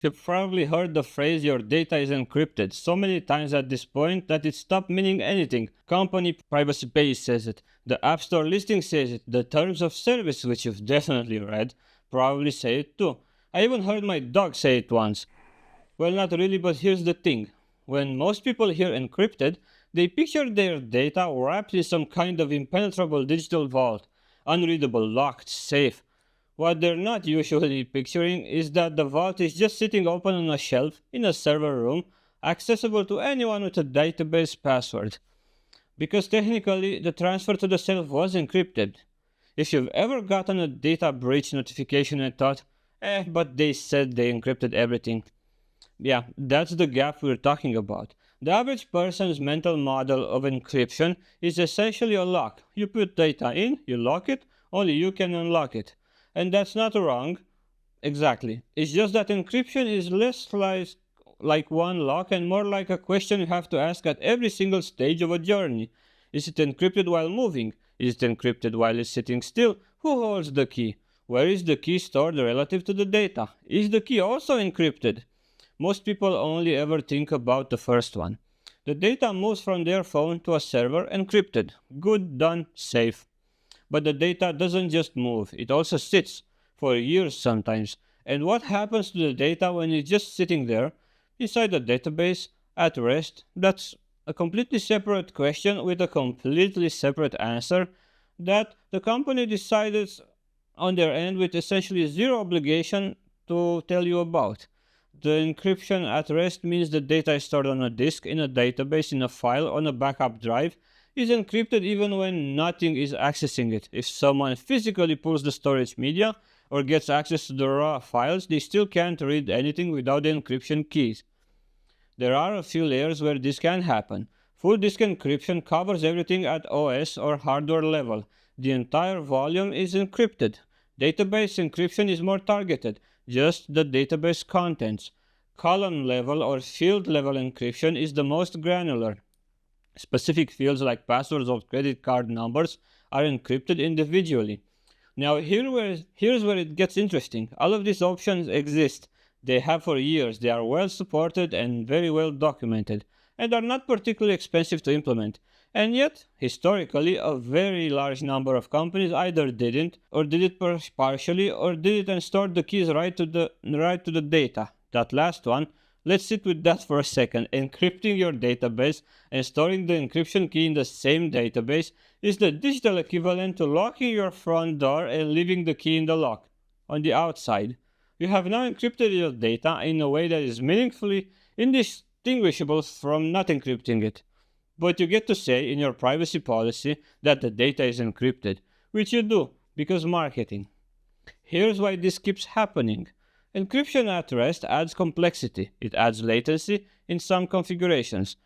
You've probably heard the phrase your data is encrypted so many times at this point that it stopped meaning anything. Company privacy page says it, the App Store listing says it, the terms of service, which you've definitely read, probably say it too. I even heard my dog say it once. Well, not really, but here's the thing. When most people hear encrypted, they picture their data wrapped in some kind of impenetrable digital vault, unreadable, locked, safe. What they're not usually picturing is that the vault is just sitting open on a shelf in a server room, accessible to anyone with a database password. Because technically, the transfer to the shelf was encrypted. If you've ever gotten a data breach notification and thought, but they said they encrypted everything. Yeah, that's the gap we're talking about. The average person's mental model of encryption is essentially a lock. You put data in, you lock it, only you can unlock it. And that's not wrong, exactly. It's just that encryption is less like one lock and more like a question you have to ask at every single stage of a journey. Is it encrypted while moving? Is it encrypted while it's sitting still? Who holds the key? Where is the key stored relative to the data? Is the key also encrypted? Most people only ever think about the first one. The data moves from their phone to a server encrypted. Good, done, safe. But the data doesn't just move, it also sits, for years sometimes. And what happens to the data when it's just sitting there, inside the database, at rest? That's a completely separate question with a completely separate answer that the company decided on their end with essentially zero obligation to tell you about. The encryption at rest means the data is stored on a disk, in a database, in a file, on a backup drive, is encrypted even when nothing is accessing it. If someone physically pulls the storage media or gets access to the raw files, they still can't read anything without the encryption keys. There are a few layers where this can happen. Full disk encryption covers everything at OS or hardware level. The entire volume is encrypted. Database encryption is more targeted, just the database contents. Column level or field level encryption is the most granular. Specific fields like passwords or credit card numbers are encrypted individually. Now here's where it gets interesting. All of these options exist. They have for years. They are well supported and very well documented, and are not particularly expensive to implement. And yet, historically, a very large number of companies either didn't, or did it partially, or did it and stored the keys right to the data. That last one, let's sit with that for a second. Encrypting your database and storing the encryption key in the same database is the digital equivalent to locking your front door and leaving the key in the lock on the outside. You have now encrypted your data in a way that is meaningfully indistinguishable from not encrypting it. But you get to say in your privacy policy that the data is encrypted, which you do because marketing. Here's why this keeps happening. Encryption at rest adds complexity. It adds latency in some configurations.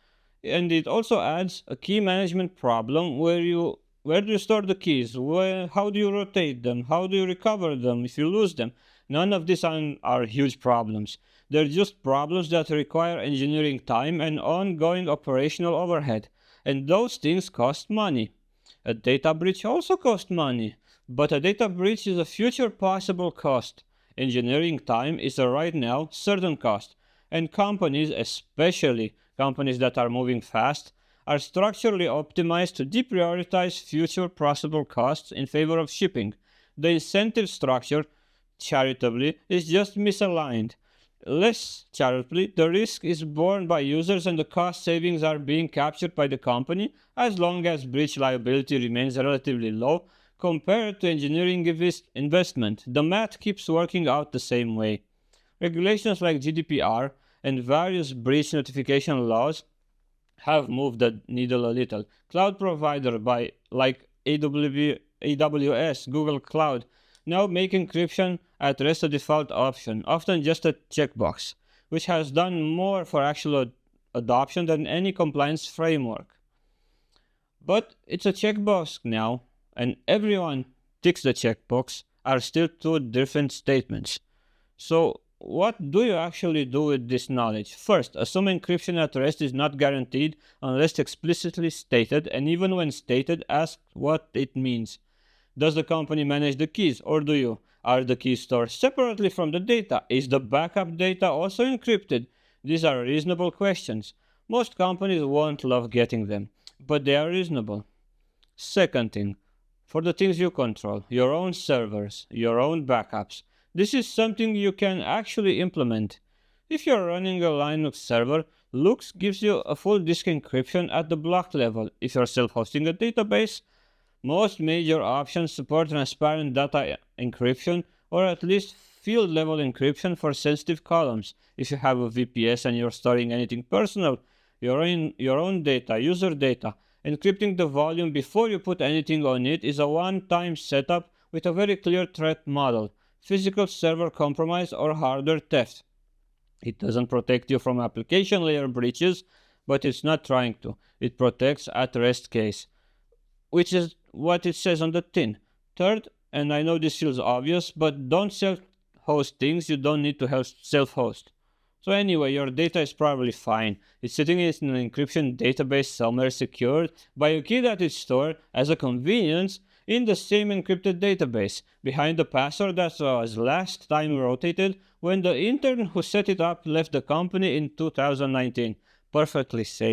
And it also adds a key management problem where do you store the keys? How do you rotate them? How do you recover them if you lose them? None of these are huge problems. They're just problems that require engineering time and ongoing operational overhead. And those things cost money. A data breach also costs money. But a data breach is a future possible cost. Engineering time is a right now certain cost. And companies, especially companies that are moving fast, are structurally optimized to deprioritize future possible costs in favor of shipping. The incentive structure, charitably, is just misaligned. Less charitably, the risk is borne by users and the cost savings are being captured by the company as long as breach liability remains relatively low compared to engineering investment. The math keeps working out the same way. Regulations like GDPR and various breach notification laws have moved the needle a little. Cloud provider like AWS, Google Cloud, now make encryption at rest a default option, often just a checkbox, which has done more for actual adoption than any compliance framework. But it's a checkbox now, and everyone ticks the checkbox are still two different statements. So what do you actually do with this knowledge? First, assume encryption at rest is not guaranteed unless explicitly stated, and even when stated, ask what it means. Does the company manage the keys, or do you? Are the keys stored separately from the data? Is the backup data also encrypted? These are reasonable questions. Most companies won't love getting them, but they are reasonable. Second thing, for the things you control, your own servers, your own backups. This is something you can actually implement. If you're running a Linux server, Lux gives you a full disk encryption at the block level. If you're self-hosting a database, most major options support transparent data encryption or at least field level encryption for sensitive columns. If you have a VPS and you're storing anything personal, your own data, user data, encrypting the volume before you put anything on it is a one-time setup with a very clear threat model: physical server compromise or hardware theft. It doesn't protect you from application layer breaches, but it's not trying to. It protects at rest case, which is what it says on the tin. Third, and I know this feels obvious, but don't self-host things you don't need to self-host. So anyway, your data is probably fine. It's sitting in an encryption database somewhere secured by a key that is stored as a convenience in the same encrypted database, behind the password that was last time rotated when the intern who set it up left the company in 2019. Perfectly safe.